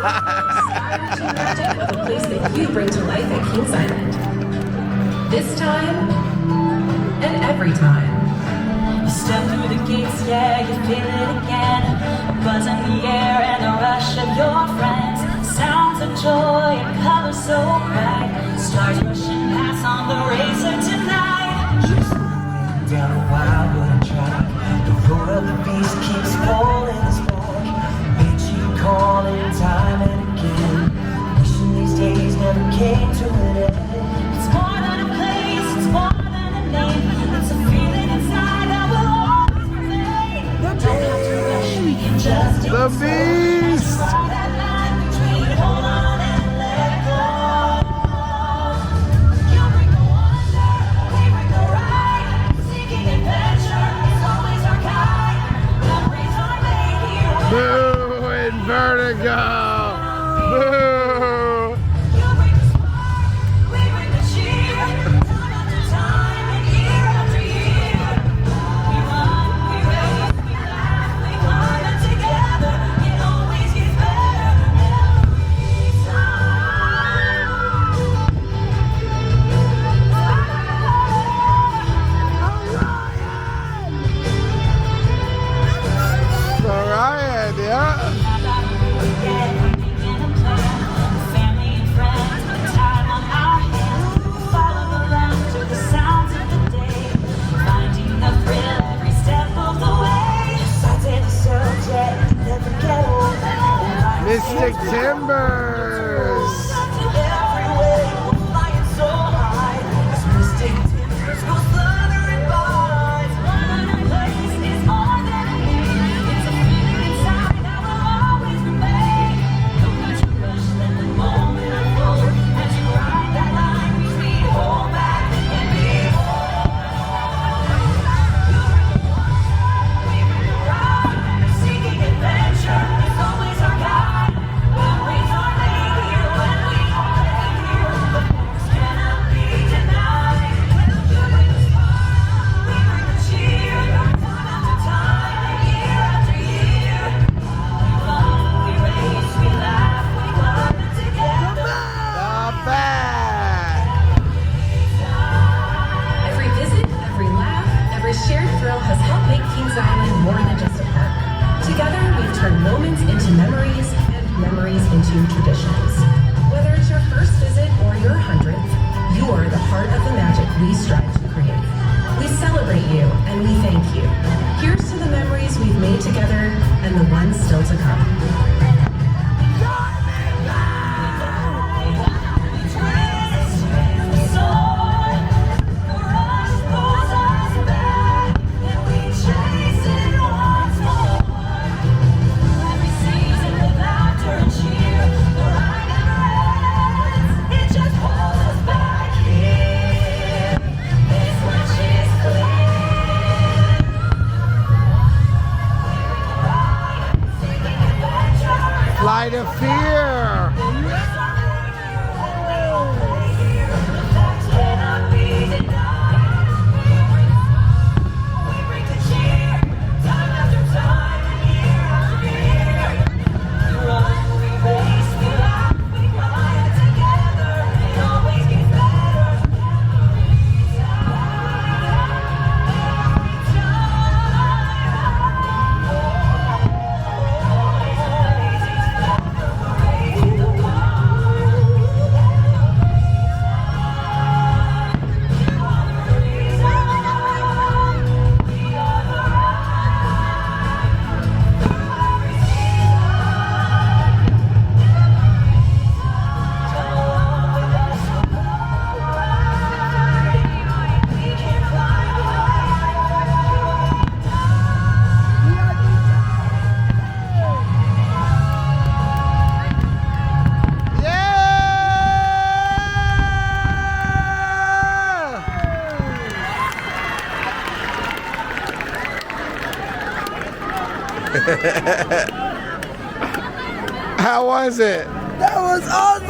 Magic of a place that you bring to life at Kings Island. This time, and every time. You step through the gates, yeah, you feel it again. Buzz in the air and the rush of your friends. Sounds of joy and colors so bright. Stars rushing past on the racer tonight. Just down a wild wooden track. The roar of the beast keeps pulling us back. Bitchy calling time and again. Wishing these days never came to an end. It's more than a place, it's more than a name. It's a feeling inside that will always remain. Don't have to rush, we can just The beast! that line between hold on and let go. You bring the wonder, we bring the ride. Seeking adventure is always our guide. Memories are made here. Boo and vertigo! Boo! You bring the spark, we bring the cheer. Time after time and year after year. We run, we race, we laugh, we climb, and together it always gets better every time. So Ryan, yeah. Family and friends, time on our hands. Follow the laughter, the sounds of the day. Finding the thrill every step of the way. Sights in the subject, never get away. Mystic Timbers. Every way, we're flying so high. As mystic timbers go thundering by. One other place is more than a name. It's a feeling inside that will always remain. Don't let you rush, let the moment unfold. As you ride that line between hold back and behold. We bring the ride, seeking adventure is always our guide. Memories are made here when we all play here. The past cannot be denied. You bring the spark, we bring the cheer. Time after time and year after year. We run, we race, we laugh, we climb, and together. The bad. Every visit, every laugh, every shared thrill has helped make Kings Island more than just a park. Together, we've turned moments into memories and memories into traditions. Whether it's your first visit or your 100th, you are the heart of the magic we strive to create. We celebrate you and we thank you. Here's to the memories we've made together and the ones still to come. Flight of Fear. How was it? That was awesome!